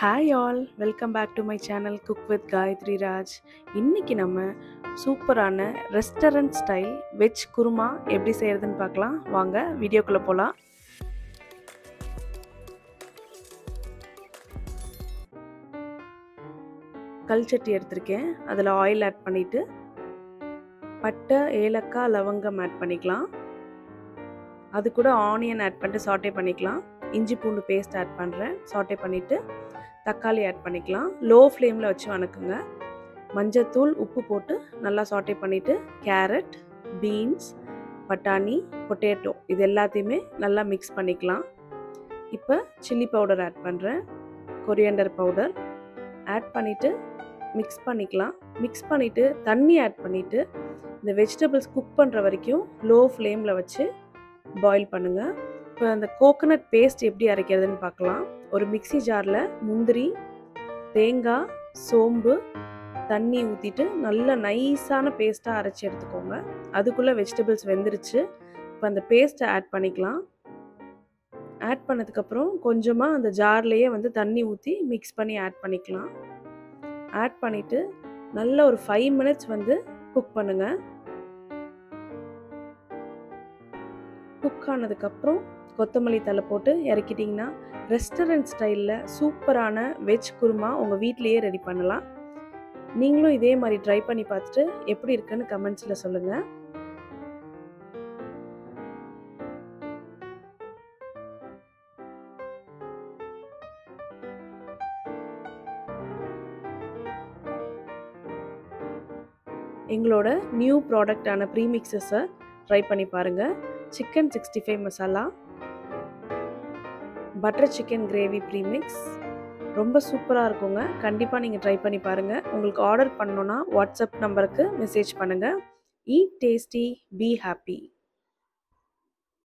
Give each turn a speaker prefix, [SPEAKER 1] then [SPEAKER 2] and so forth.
[SPEAKER 1] Hi all, welcome back to my channel Cook with Gayatri Raj. இன்னைக்கு நம்ம சூப்பரான restaurant style veg kurma எப்படி செய்யறதுன்னு பார்க்கலாம். வாங்க வீடியோக்குள்ள போலாம். கல் சட்டி எடுத்திருக்கேன். அதில் ஆயில் ஆட் பண்ணிட்டு பட்டை, ஏலக்காய், லவங்கம் ஆட் பண்ணிக்கலாம். அது கூட ஆனியன் ஆட் பண்ணிட்டு சாட்டே பண்ணிக்கலாம். இஞ்சி பூண்டு பேஸ்ட் ஆட் பண்ணுறேன். சாட்டே பண்ணிவிட்டு தக்காளி ஆட் பண்ணிக்கலாம். லோ ஃப்ளேமில் வச்சு வணக்குங்க. மஞ்சத்தூள், உப்பு போட்டு நல்லா சாட்டே பண்ணிவிட்டு கேரட், பீன்ஸ், பட்டாணி, பொட்டேட்டோ இது எல்லாத்தையுமே நல்லா மிக்ஸ் பண்ணிக்கலாம். இப்போ சில்லி பவுடர் ஆட் பண்ணுறேன். கொரியாண்டர் பவுடர் ஆட் பண்ணிவிட்டு மிக்ஸ் பண்ணிக்கலாம். மிக்ஸ் பண்ணிவிட்டு தண்ணி ஆட் பண்ணிவிட்டு இந்த வெஜிடபிள்ஸ் குக் பண்ணுற வரைக்கும் லோ ஃப்ளேமில் வச்சு பாயில் பண்ணுங்கள். இப்போ அந்த கோகோனட் பேஸ்ட் எப்படி அரைக்கிறதுன்னு பார்க்கலாம். ஒரு மிக்ஸி ஜாரில் முந்திரி, தேங்காய், சோம்பு, தண்ணி ஊற்றிட்டு நல்ல நைஸான பேஸ்ட்டாக அரைச்சி எடுத்துக்கோங்க. அதுக்குள்ளே வெஜிடபிள்ஸ் வெந்துருச்சு. இப்போ அந்த பேஸ்ட்டை ஆட் பண்ணிக்கலாம். ஆட் பண்ணதுக்கப்புறம் கொஞ்சமாக அந்த ஜார்லேயே தண்ணி ஊற்றி மிக்ஸ் பண்ணி ஆட் பண்ணிக்கலாம். ஆட் பண்ணிவிட்டு நல்ல ஒரு 5 minutes குக் பண்ணுங்கள். குக் ஆனதுக்கப்புறம் கொத்தமல்லி தழை போட்டு இறக்கிட்டிங்கன்னா ரெஸ்டாரண்ட் ஸ்டைலில் சூப்பரான வெஜ் குருமா உங்கள் வீட்டிலையே ரெடி பண்ணலாம். நீங்களும் இதே மாதிரி ட்ரை பண்ணி பார்த்துட்டு எப்படி இருக்குன்னு கமெண்ட்ஸில் சொல்லுங்கள். எங்களோட நியூ ப்ராடக்டான ப்ரீமிக்ஸஸை ட்ரை பண்ணி பாருங்கள். Chicken 65 masala, butter chicken gravy premix ரொம்ப சூப்பராக இருக்குங்க. கண்டிப்பாக நீங்கள் ட்ரை பண்ணி பாருங்கள். உங்களுக்கு ஆர்டர் பண்ணணுன்னா வாட்ஸ்அப் நம்பருக்கு மெசேஜ் பண்ணுங்கள். Eat tasty, be happy.